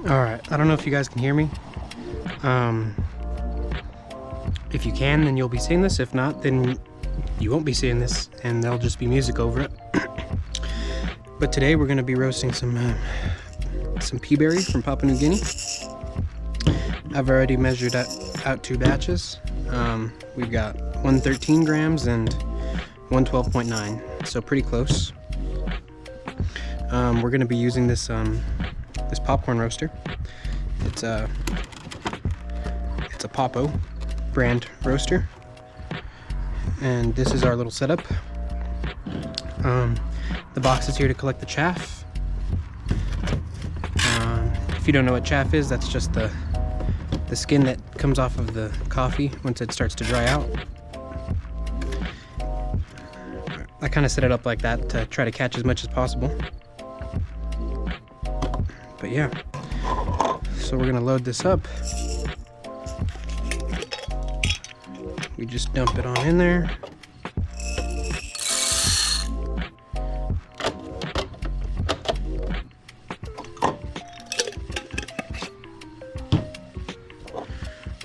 Alright, I don't know if you guys can hear me. If you can, then you'll be seeing this. If not, then you won't be seeing this, and there'll just be music over it. But today we're going to be roasting some Peaberry from Papua New Guinea. I've already measured out 2 batches. We've got 113 grams and 112.9, so pretty close. We're going to be using this this popcorn roaster. It's a Poppo brand roaster, and this is our little setup. The box is here to collect the chaff. If you don't know what chaff is, that's just the skin that comes off of the coffee once it starts to dry out. I kind of set it up like that to try to catch as much as possible. But yeah, so we're gonna load this up. We just dump it on in there.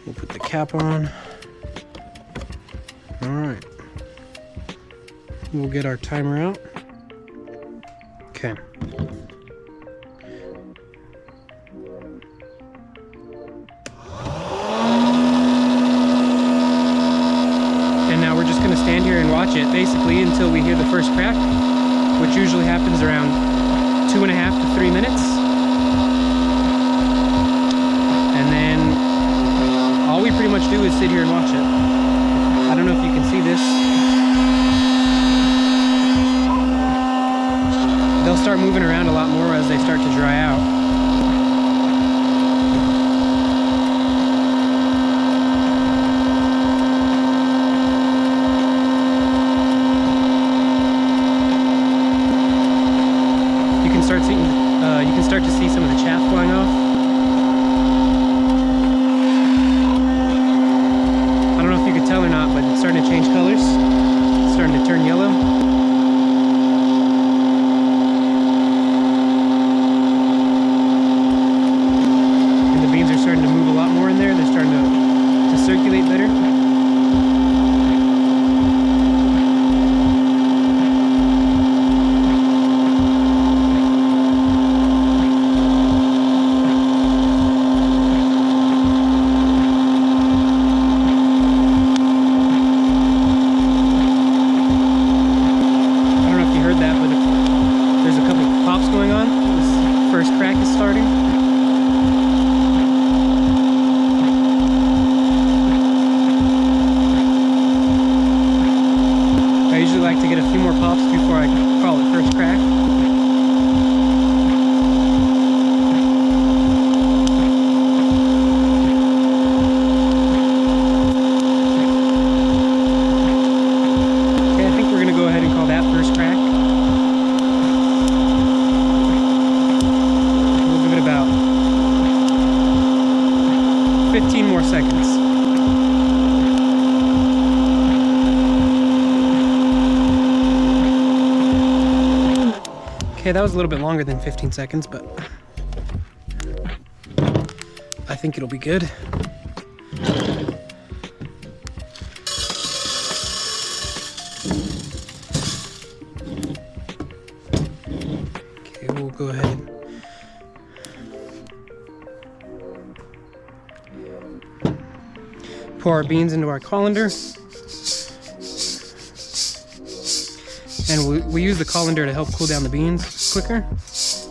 We'll put the cap on. All right. We'll get our timer out. Okay. Going to stand here and watch it basically until we hear the first crack, which usually happens around 2.5 to 3 minutes. And then all we pretty much do is sit here and watch it. I don't know if you can see this. They'll start moving around a lot more as they start to dry out. You can start to see some of the chaff flying off. I don't know if you could tell or not, but it's starting to change colors. It's starting to turn yellow. And the beans are starting to move a lot more in there. They're starting to circulate better. Going on. This first crack is starting. I usually like to get a few more pops before I call it first crack. Okay, I think we're going to go ahead and call that first crack. About 15 more seconds. Okay, that was a little bit longer than 15 seconds, but I think it'll be good. Okay, we'll go ahead and pour our beans into our colander, and we use the colander to help cool down the beans quicker. So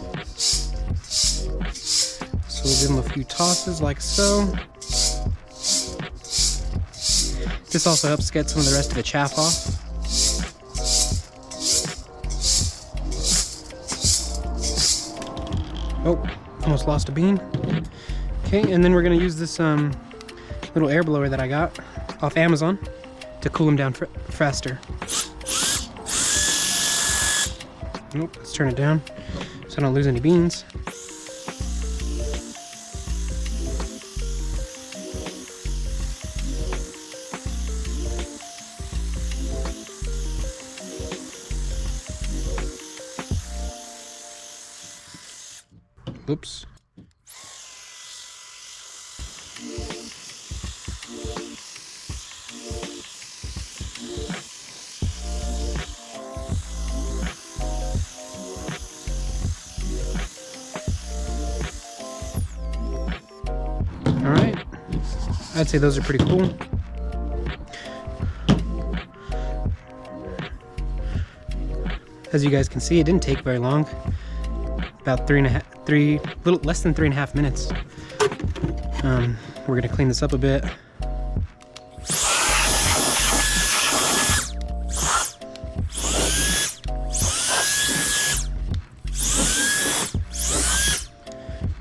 we'll give them a few tosses like so. This also helps get some of the rest of the chaff off. Oh, almost lost a bean. Okay, and then we're gonna use this little air blower that I got off Amazon to cool them down faster. Nope, let's turn it down so I don't lose any beans. Oops. I'd say those are pretty cool. As you guys can see, it didn't take very long. About little less than 3.5 minutes. We're gonna clean this up a bit.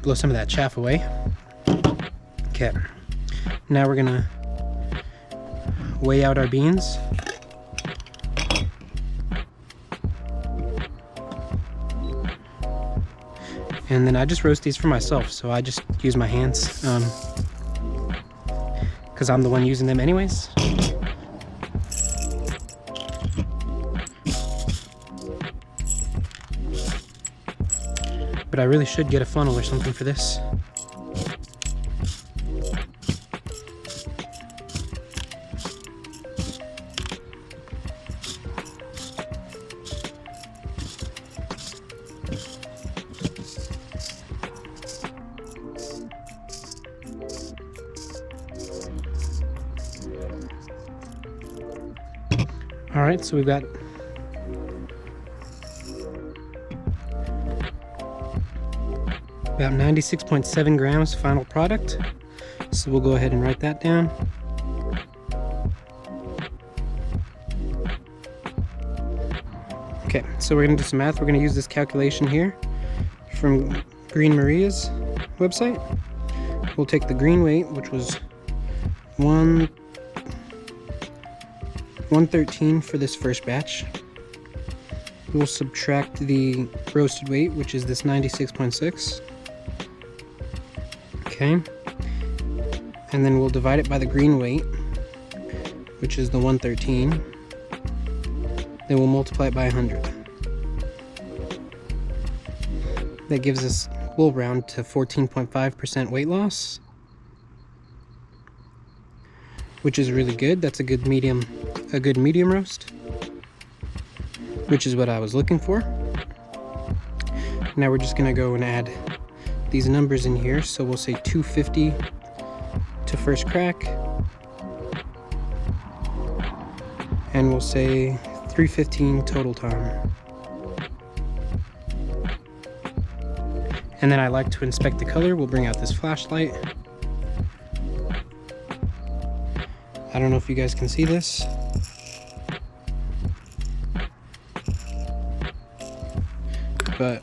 Blow some of that chaff away. Okay, now we're gonna weigh out our beans. And then I just roast these for myself, so I just use my hands, because I'm the one using them anyways. But I really should get a funnel or something for this. All right, so we've got about 96.7 grams final product. So we'll go ahead and write that down. Okay, so we're gonna do some math. We're gonna use this calculation here from Green Maria's website. We'll take the green weight, which was 113 for this first batch. We'll subtract the roasted weight, which is this 96.6. Okay. And then we'll divide it by the green weight, which is the 113. Then we'll multiply it by 100. That gives us, we'll round to 14.5% weight loss, which is really good. That's a good medium roast, which is what I was looking for. Now we're just gonna go and add these numbers in here. So we'll say 250 to first crack, and we'll say 315 total time. And then I like to inspect the color. We'll bring out this flashlight. I don't know if you guys can see this. But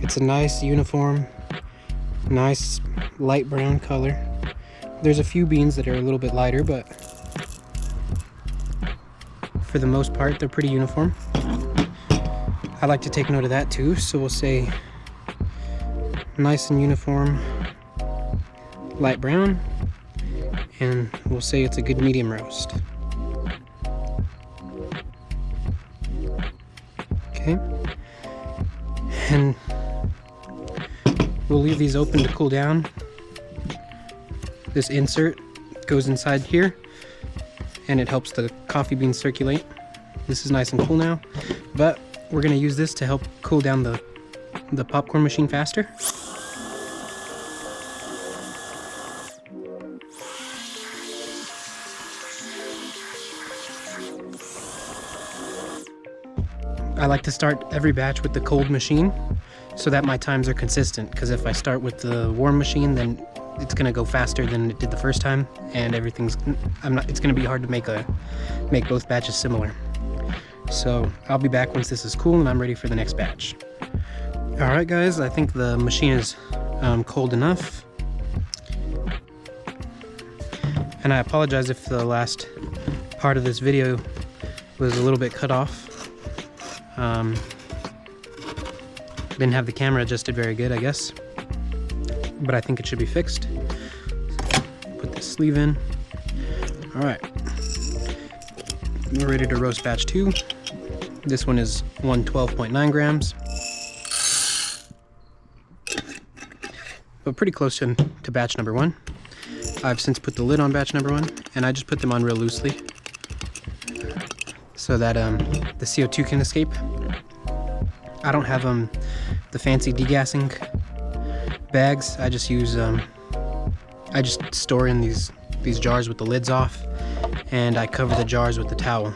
it's a nice uniform, nice light brown color. There's a few beans that are a little bit lighter, but for the most part, they're pretty uniform. I like to take note of that too, so we'll say nice and uniform light brown, and we'll say it's a good medium roast. Okay, and we'll leave these open to cool down. This insert goes inside here and it helps the coffee beans circulate. This is nice and cool now, but we're going to use this to help cool down the popcorn machine faster. I like to start every batch with the cold machine so that my times are consistent, because if I start with the warm machine, then it's going to go faster than it did the first time, and it's going to be hard to make both batches similar. So I'll be back once this is cool and I'm ready for the next batch. Alright guys, I think the machine is cold enough. And I apologize if the last part of this video was a little bit cut off. Didn't have the camera adjusted very good, I guess. But I think it should be fixed. Put this sleeve in. Alright. We're ready to roast batch 2. This one is 112.9 grams. But pretty close to batch number 1. I've since put the lid on batch number 1, and I just put them on real loosely so that the CO2 can escape. I don't have the fancy degassing bags. I just use I just store in these jars with the lids off, and I cover the jars with the towel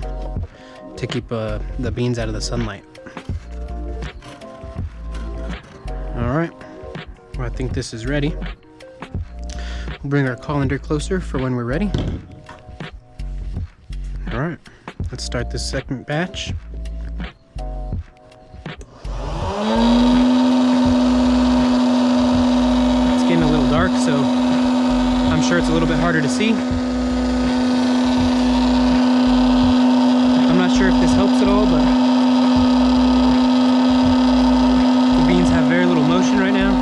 to keep the beans out of the sunlight. All right, well, I think this is ready. We'll bring our colander closer for when we're ready. All right, let's start this second batch. It's getting a little dark, so I'm sure it's a little bit harder to see. I'm not sure if this helps at all, but the beans have very little motion right now.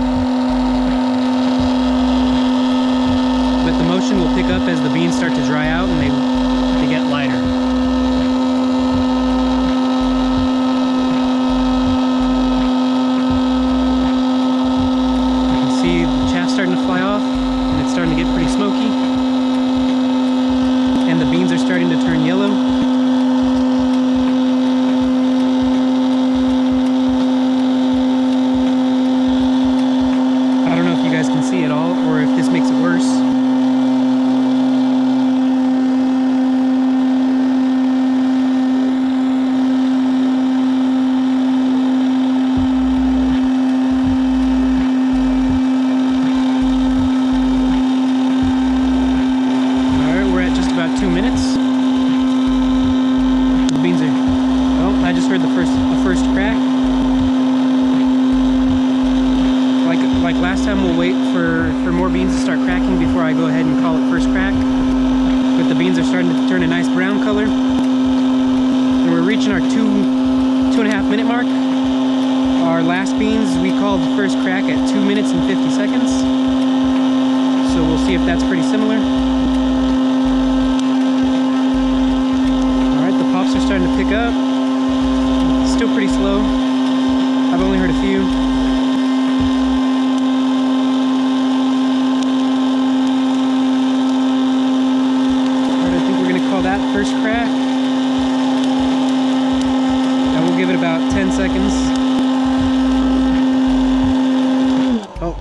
But the motion will pick up as the beans start to dry out and they get lighter. You can see the chaff starting to fly off, and it's starting to get pretty smoky. And the beans are starting to turn yellow. I don't know if you guys can see it all, or if this makes it worse. I just heard the first crack. Like last time, we'll wait for more beans to start cracking before I go ahead and call it first crack. But the beans are starting to turn a nice brown color. And we're reaching our 2.5 minute mark. Our last beans, we called the first crack at 2 minutes and 50 seconds. So we'll see if that's pretty similar. All right, the pops are starting to pick up. Still pretty slow. I've only heard a few. Alright, I think we're gonna call that first crack. And we'll give it about 10 seconds. Oh,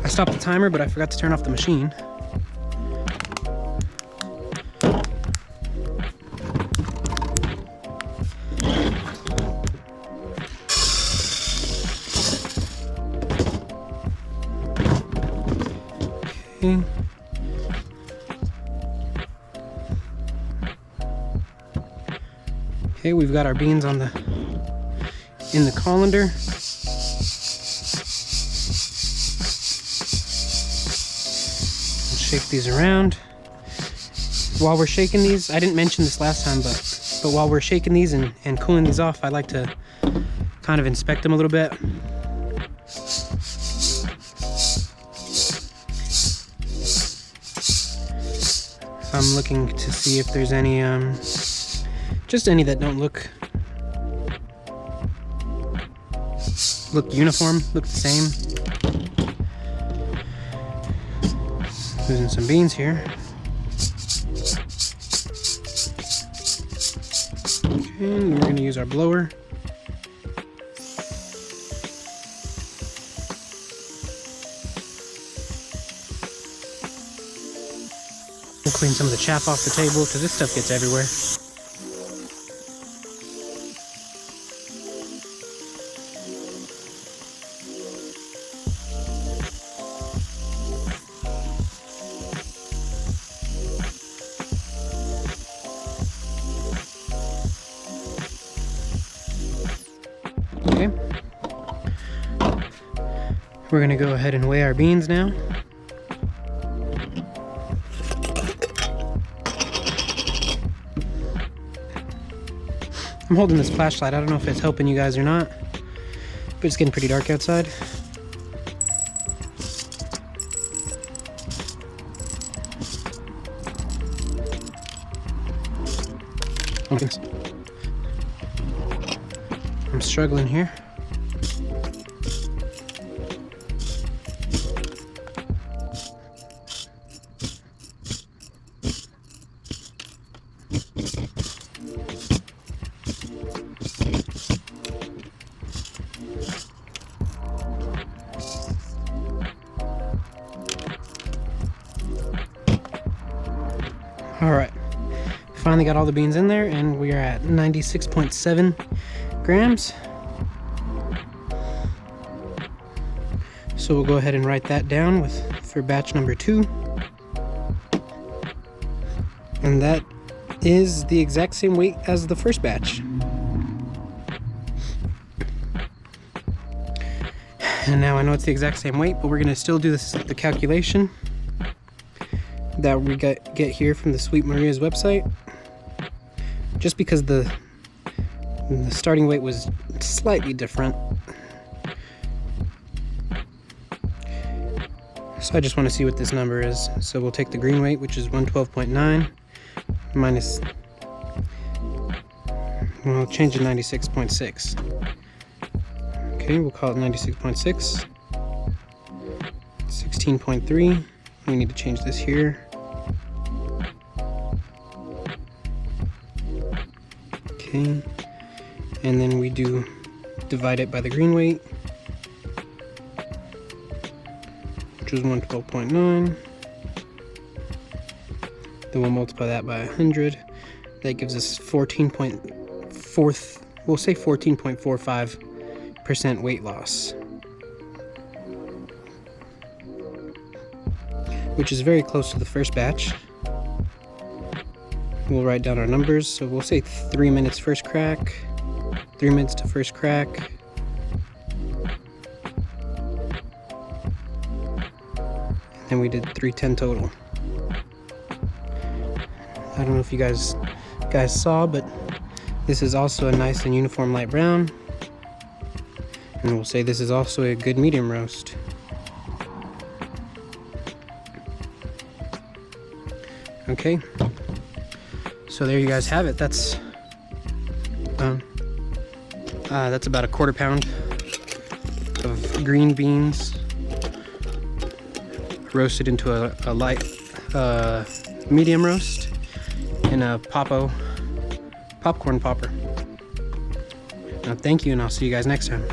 I stopped the timer, but I forgot to turn off the machine. Okay, we've got our beans in the colander. We'll shake these around. While we're shaking these, I didn't mention this last time, but while we're shaking these and cooling these off, I like to kind of inspect them a little bit. I'm looking to see if there's any, just any that don't look uniform, look the same. Losing some beans here. Okay, and we're gonna use our blower. We'll clean some of the chaff off the table because this stuff gets everywhere. Okay. We're going to go ahead and weigh our beans now. I'm holding this flashlight. I don't know if it's helping you guys or not, but it's getting pretty dark outside. I'm struggling here. All right, finally got all the beans in there, and we are at 96.7 grams. So we'll go ahead and write that down for batch number 2. And that is the exact same weight as the first batch. And now I know it's the exact same weight, but we're gonna still do the calculation that we get here from the Sweet Maria's website. Just because the starting weight was slightly different. So I just want to see what this number is. So we'll take the green weight, which is 112.9, minus, we'll change to 96.6. Okay, we'll call it 96.6. 16.3. We need to change this here. Okay, and then we divide it by the green weight, which was 112.9. Then we'll multiply that by 100. That gives us 14.45% weight loss, which is very close to the first batch. We'll write down our numbers. So we'll say 3 minutes first crack, 3 minutes to first crack. And we did 310 total. I don't know if you guys saw, but this is also a nice and uniform light brown. And we'll say this is also a good medium roast. Okay. So there you guys have it. That's about a 1/4 pound of green beans roasted into a light medium roast in a Poppo popcorn popper. Now, thank you, and I'll see you guys next time.